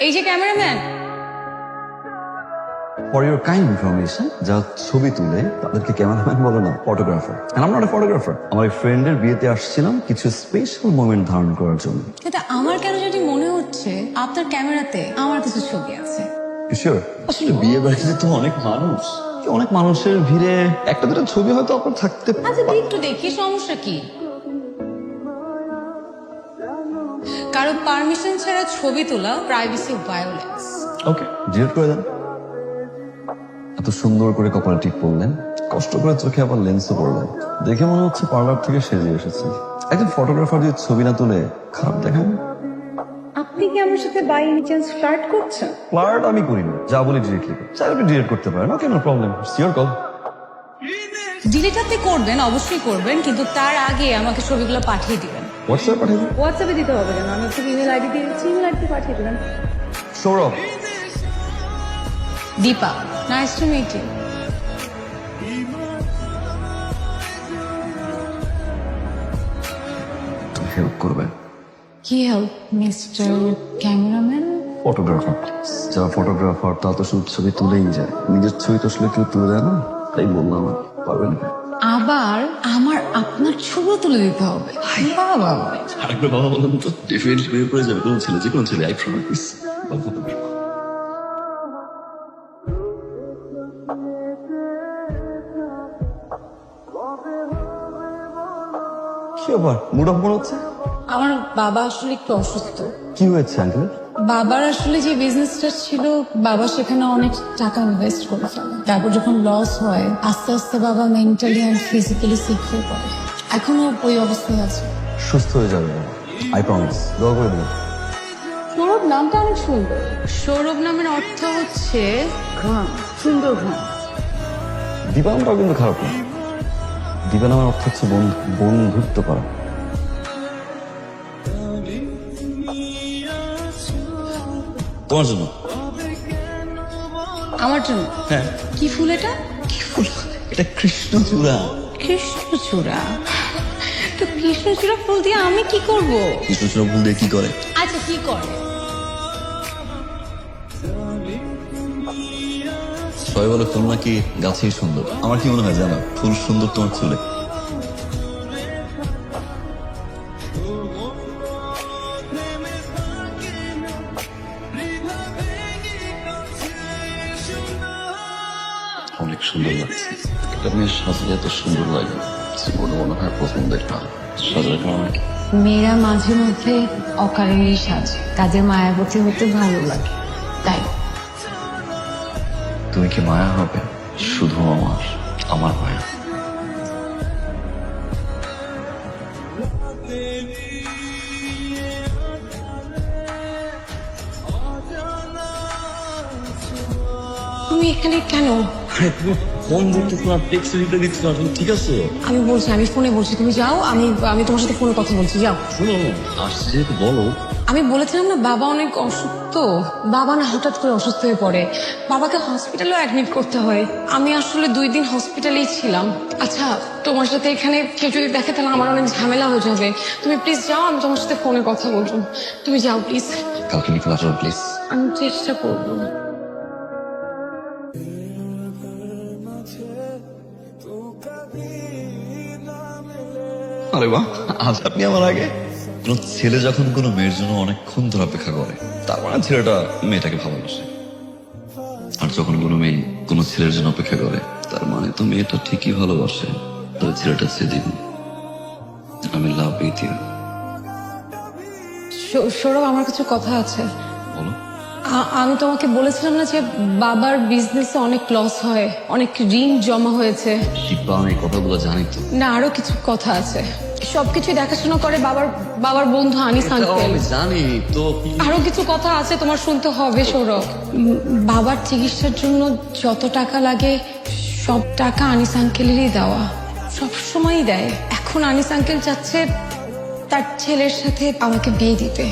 এই যে cameraman, for your kind information, যা ছবি তুলে তাদেরকে ক্যামেরাম্যান বলে না, photographer. And I am not a photographer. আমার ফ্রেন্ডের বিয়েতে আসছিলাম কিছু স্পেশাল মোমেন্ট ধারণ করার জন্য। এটা আমার কেন যদি মনে হচ্ছে আপনার ক্যামেরাতে আমার কিছু ছবি আছে। শিওর? আসলে বিয়ে বাড়িতে তো অনেক মানুষ, অনেক মানুষের ভিড়ে একটা দুটো ছবি হয়তো আপনার থাকতে আচ্ছা একটু দেখি, সমস্যা কি? কারো পারমিশন ছাড়া ছবি তোলা প্রাইভেসি ভায়োলেন্স। ওকে, ডিলিট করে দেন। এত সুন্দর করে কপালে টিপ পরলেন, কষ্ট করে চোখে আবার লেন্সও পরলেন, দেখে মনে হচ্ছে পার্লার থেকে সেজে এসেছেন। একজন ফটোগ্রাফার যদি ছবি না তুলে খারাপ দেখান। আপনি কি আমার সাথে বাই এনি চান্স ফ্লার্ট করছেন? ফ্লার্ট আমি করি না, যা বলি ডিরেক্টলি করি। চাইলে আপনি ডিলিট করতে পারেন, okay, no problem, your call. Delete আপনি করবেন, অবশ্যই করবেন, কিন্তু তার আগে আমাকে ছবিগুলো পাঠিয়ে দিবেন। হোয়াটসঅ্যাপ পাঠিয়ে দিন। হোয়াটসঅ্যাপে দিতে হবে কেন? আমি একটু ইমেল আইডি দিয়েছি, ইমেল আইডি পাঠিয়ে দিবেন। Sourav. Dipa, nice to meet you. তুমি হেল্প করবে? কি হেল্প মিস্টার ক্যামেরাম্যান? ফটোগ্রাফার। যারা ফটোগ্রাফার তারা তো শুধু ছবি তুলেই যায়, নিজের ছবি তো আসলে কেউ তুলে দেয় না। তাই বললাম, পারবেন? আবার আমার আপনার ছবি তুলে দিতে হবে? বাবা, আরেকবার বাবা বললাম তো ডেফিনেটলি বিয়ে করে যাবে কোনো ছেলে, যে কোনো ছেলে, আই প্রমিস। কি ব্যাপার, মুড অফ মনে হচ্ছে? আমার বাবা আসলে একটু অসুস্থ। কি হয়েছে আঙ্কেল? বাবার আসলে যে বিজনেসটা ছিল, বাবা সেখানে অনেক টাকা ইনভেস্ট করে ফেলে। তারপর যখন লস হয়, আস্তে আস্তে বাবা মেন্টালি অ্যান্ড ফিজিক্যালি সিক হয়ে পড়ে। এখনো ওই অবস্থায় আছে। সুস্থ হয়ে যাবে, আই প্রমিস। দোয়া করে দেবো। সৌরভ নামটা অনেক সুন্দর। সৌরভ নামের অর্থ হচ্ছে ঘ্রাণ, সুন্দর ঘ্রাণ। দীপা নামটাও কিন্তু খারাপ না। দীপা নামের অর্থ হচ্ছে বন্ধুত্ব করা। তোমার জন্য। আমার জন্য? হ্যাঁ। কি ফুল এটা? কি ফুল? এটা কৃষ্ণচূড়া। কৃষ্ণচূড়া? তো কৃষ্ণচূড়া ফুল দিয়ে আমি কি করব? কৃষ্ণচূড়া ফুল দিয়ে কি করে? আচ্ছা, কি করে? সবাই বলে ফুল নাকি গাছেই সুন্দর। আমার কি মনে হয় জানো, ফুল সুন্দর তোমার চুলে। অনেক সুন্দর লাগছে। একটা মেয়ের সাজলে এত সুন্দর লাগে, জীবনে মনে হয় প্রথম দেখলাম। সাজার কারণে মেয়েরা মাঝে মধ্যে অকারণেই সাজে, তাদের মায়াবতী হতে ভালো লাগে, তাই। তুমি কি মায়া হবে? শুধু আমার মায়া। তুমি এখানে কেন? তুমি ফোন দেখতেছো না, টেক্সট রিপ্লাই দিচ্ছ না, তুমি ঠিক আছে? আমি বলছি, আমি ফোনে বলছি, তুমি যাও। আমি তোমার সাথে ফোনে কথা বলছি, যাও। শোনো, আসছে যেহেতু বলো। আমি বলেছিলাম না, বাবা অনেক অসুস্থ। বাবা না হঠাৎ করে অসুস্থ হয়ে পড়ে, বাবাকে হসপিটালেও অ্যাডমিট করতে হয়। আমি আসলে 2 দিন হসপিটালেই ছিলাম। আচ্ছা, তোমার সাথে এখানে কেউ যদি দেখে তাহলে আমার অনেক ঝামেলা হয়ে যাবে। তুমি প্লিজ যাও, আমি তোমার সাথে ফোনে কথা বলবো। তুমি যাও প্লিজ। কালকে বিকেল আসো প্লিজ। আমি চেষ্টা করবো। আরে বাহ, আজ আপনি আমার আগে। কোন ছেলে যখন কোনো মেয়ের জন্য অনেকক্ষণ ধরে অপেক্ষা করে, তার মানে ছেলেটা মেয়েটাকে ভালোবাসে। আর যখন কোনো মেয়ে কোনো ছেলের জন্য অপেক্ষা করে, তার মানে তো মেয়েটা ঠিকই ভালোবাসে। তবে ছেলেটা সেদিন আমি লাভ উইথ ইউ। সৌরভ, আমার কিছু কথা আছে। বলো। আমি তোমাকে বলেছিলাম না যে বাবার বিজনেসে অনেক লস হয়, অনেক ঋণ জমা হয়েছে। শিল্পা, আমি এই কথাগুলো জানি তো। না, আরো কিছু কথা আছে। সবকিছু দেখাশোনা করে বাবার বন্ধু আনিস আঙ্কেল। আমি জানি তো। আরো কিছু কথা আছে, তোমার শুনতে হবে সৌরভ। বাবার চিকিৎসার জন্য যত টাকা লাগে সব টাকা আনিস আঙ্কেলেরই দেওয়া, সব সময়ই দেয়। এখন আনিস আঙ্কেল চাচ্ছে তার ছেলের সাথে আমাকে বিয়ে দিতে।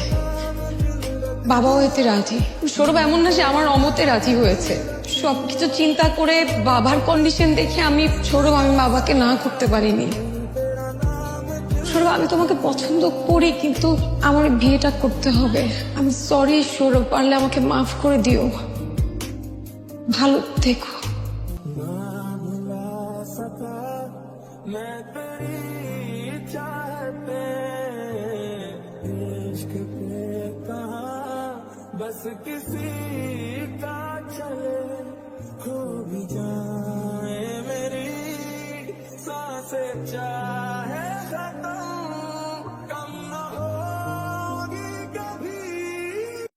বাবাও এতে রাজি। সৌরভ, এমন না যে আমার অমতে রাজি হয়েছে। সবকিছু চিন্তা করে বাবার কন্ডিশন দেখে আমি বাবাকে না করতে পারিনি। সৌরভ আমি তোমাকে পছন্দ করি, কিন্তু আমার এই বিয়েটা করতে হবে। আমি সরি সৌরভ, পারলে আমাকে মাফ করে দিও। ভালো থেকো। मैं तेरी चाहते इश्क पे कहाँ बस किसी का चले खो भी जाए मेरी सांसें